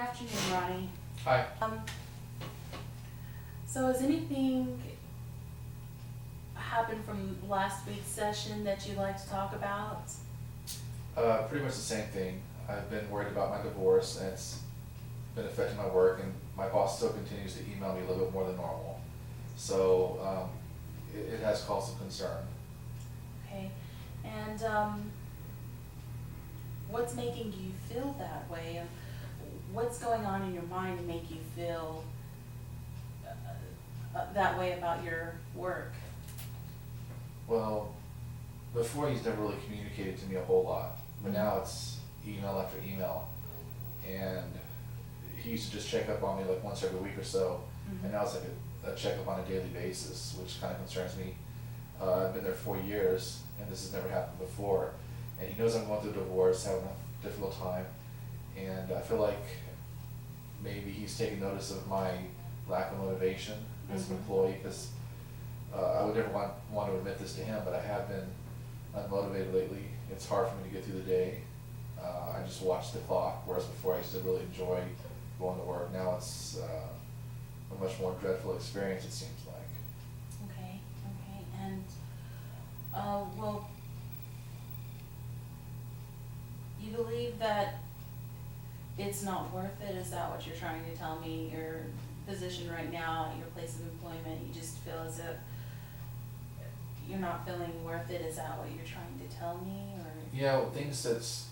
afternoon, Ronnie. Hi. So has anything happened from last week's session that you'd like to talk about? Pretty much the same thing. I've been worried about my divorce, and it's been affecting my work, and my boss still continues to email me a little bit more than normal. So it has caused some concern. Okay, and what's making you feel that way? And what's going on in your mind to make you feel that way about your work? Well, before he's never really communicated to me a whole lot, but now it's email after email, and he used to just check up on me like once every week or so, and now it's like a checkup on a daily basis, which kind of concerns me. I've been there 4 years, and this has never happened before, and he knows I'm going through a divorce, having a difficult time, and I feel like maybe he's taking notice of my lack of motivation as an employee, because I would never want to admit this to him, but I have been unmotivated lately. It's hard for me to get through the day. I just watch the clock, whereas before I used to really enjoy going to work. Now it's a much more dreadful experience, it seems like. Okay, and well, you believe that it's not worth it? Is that what you're trying to tell me? Your position right now at your place of employment, you just feel as if you're not feeling worth it? Is that what you're trying to tell me, or? Yeah, well, things that's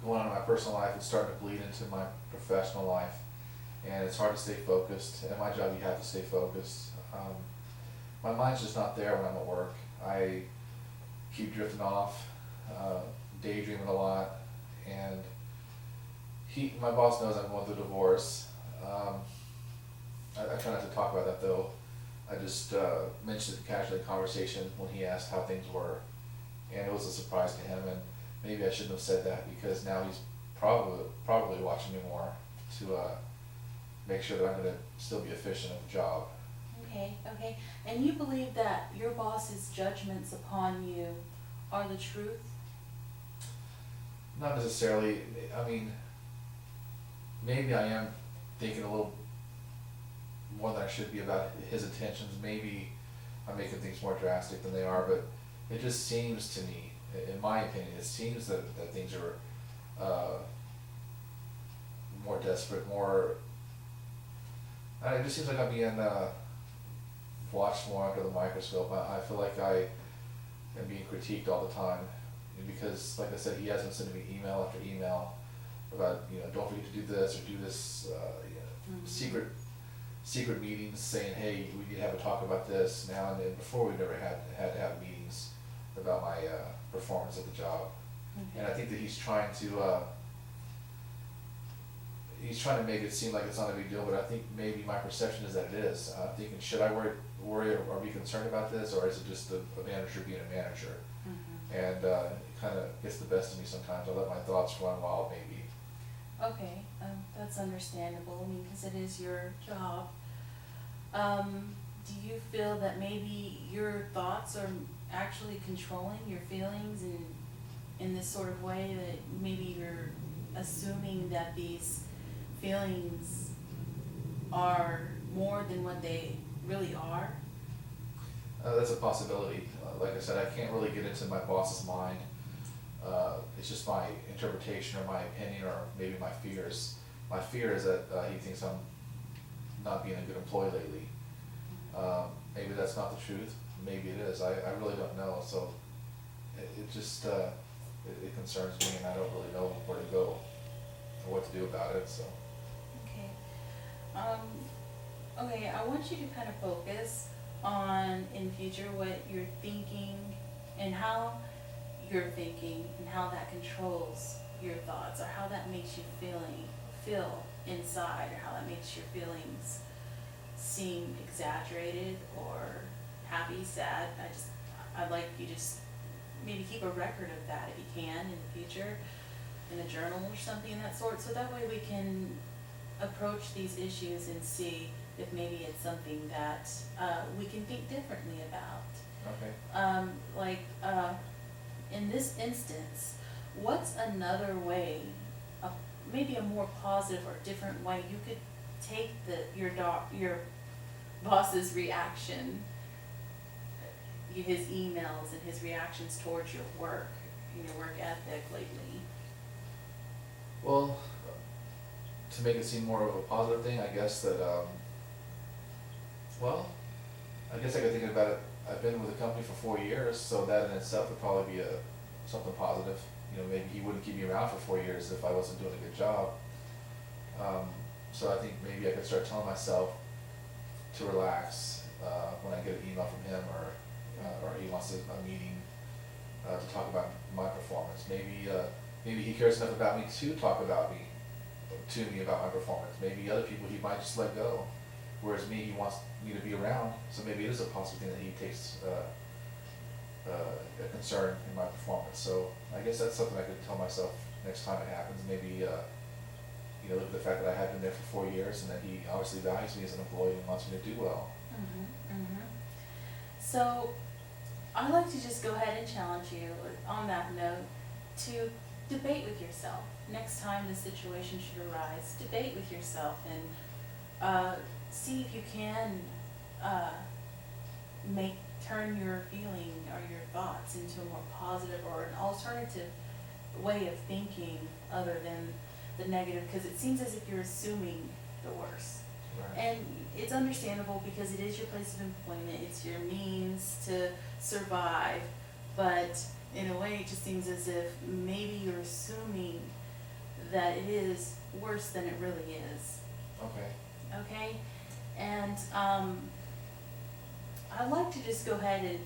going on in my personal life is starting to bleed into my professional life, and it's hard to stay focused. At my job, you have to stay focused. My mind's just not there when I'm at work. I keep drifting off, daydreaming a lot, and my boss knows I'm going through a divorce. I try not to talk about that though. I just mentioned it casually in conversation when he asked how things were, and it was a surprise to him. And maybe I shouldn't have said that, because now he's probably watching me more to make sure that I'm going to still be efficient at the job. Okay. And you believe that your boss's judgments upon you are the truth? Not necessarily. I mean, maybe I am thinking a little more than I should be about his intentions. Maybe I'm making things more drastic than they are, but it just seems to me, in my opinion, it seems that things are more desperate, it just seems like I'm being watched more under the microscope. I feel like I am being critiqued all the time, because, like I said, he has been sending me email after email about, don't forget to do this or do this, secret meetings saying, hey, we need to have a talk about this now and then. Before, we never had to have meetings about my performance at the job. And I think that he's trying to make it seem like it's not a big deal, but I think maybe my perception is that it is. I'm thinking, should I worry or be concerned about this, or is it just a manager being a manager? And it kind of gets the best of me sometimes. I let my thoughts run wild, maybe. Okay, that's understandable, because it is your job. Do you feel that maybe your thoughts are actually controlling your feelings in this sort of way, that maybe you're assuming that these feelings are more than what they really are? That's a possibility. Like I said, I can't really get into my boss's mind. It's just my interpretation or my opinion, or maybe my fears. My fear is that he thinks I'm not being a good employee lately. Maybe that's not the truth. Maybe it is. I really don't know. So it just it concerns me, and I don't really know where to go or what to do about it. So. Okay. Okay, I want you to kind of focus on, in future, what you're thinking and how you're thinking, and how that controls your thoughts, or how that makes you feel inside, or how that makes your feelings seem exaggerated or happy, sad. I'd like you just maybe keep a record of that if you can in the future, in a journal or something of that sort, so that way we can approach these issues and see if maybe it's something that we can think differently about. Okay. In this instance, what's another way maybe a more positive or different way you could take your boss's reaction, his emails and his reactions towards your work, your work ethic lately? Well, to make it seem more of a positive thing, I guess that, well, I guess I could think about it. I've been with the company for 4 years, so that in itself would probably be something positive. Maybe he wouldn't keep me around for 4 years if I wasn't doing a good job. So I think maybe I could start telling myself to relax when I get an email from him, or he wants a meeting to talk about my performance. Maybe he cares enough about me to talk to me about my performance. Maybe other people he might just let go, whereas me, he wants me to be around. So maybe it is a positive thing that he takes a concern in my performance. So I guess that's something I could tell myself next time it happens. Maybe look at the fact that I have been there for 4 years, and that he obviously values me as an employee and wants me to do well. So I'd like to just go ahead and challenge you on that note to debate with yourself. Next time the situation should arise, debate with yourself and see if you can turn your feeling or your thoughts into a more positive or an alternative way of thinking other than the negative, because it seems as if you're assuming the worst. Right. And it's understandable because it is your place of employment, it's your means to survive, but in a way it just seems as if maybe you're assuming that it is worse than it really is. Okay. Okay? And I'd like to just go ahead and,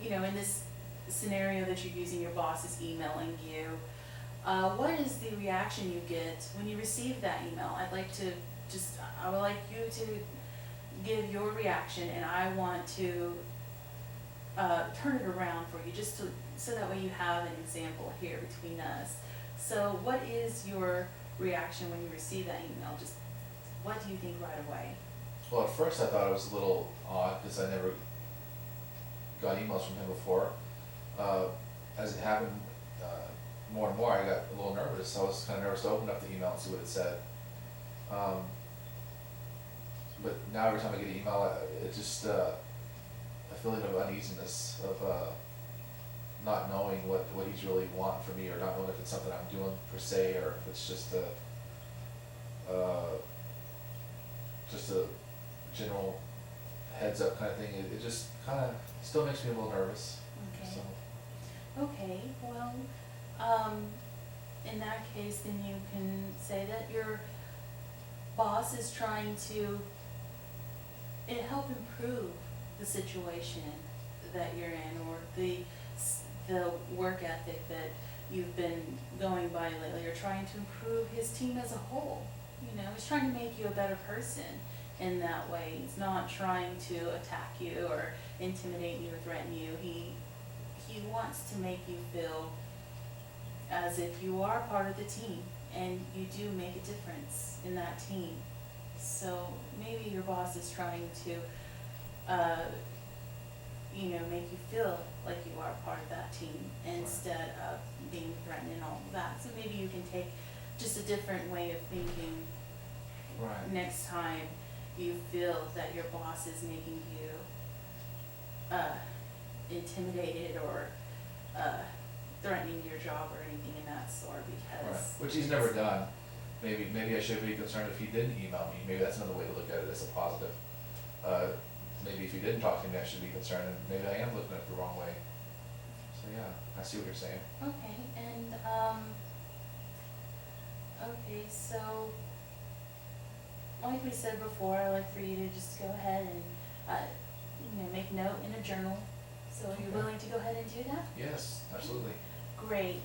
in this scenario that you're using, your boss is emailing you, what is the reaction you get when you receive that email? I would like you to give your reaction, and I want to turn it around for you, so that way you have an example here between us. So what is your reaction when you receive that email? Just what do you think right away? Well, at first I thought it was a little odd because I never got emails from him before. As it happened more and more, I got a little nervous. I was kind of nervous to open up the email and see what it said. But now every time I get an email, it just a feeling of uneasiness, of not knowing what he's really wanting from me, or not knowing if it's something I'm doing per se, or if it's just a general heads up kind of thing. It just kind of still makes me a little nervous. Okay. So. Okay, well, in that case, then you can say that your boss is trying to help improve the situation that you're in, or the work ethic that you've been going by lately. You're trying to improve his team as a whole. He's trying to make you a better person in that way. He's not trying to attack you or intimidate you or threaten you. He wants to make you feel as if you are part of the team and you do make a difference in that team. So maybe your boss is trying to make you feel like you are part of that team instead of being threatened and all of that. So maybe you can take just a different way of thinking next time you feel that your boss is making you intimidated or threatening your job or anything in that sort, because Which he's never done. Maybe I should be concerned if he didn't email me. Maybe that's another way to look at it as a positive. Maybe if he didn't talk to me, I should be concerned, and maybe I am looking at it the wrong way. So yeah, I see what you're saying. Okay, and so like we said before, I'd like for you to just go ahead and make note in a journal. So are you willing to go ahead and do that? Yes, absolutely. Great.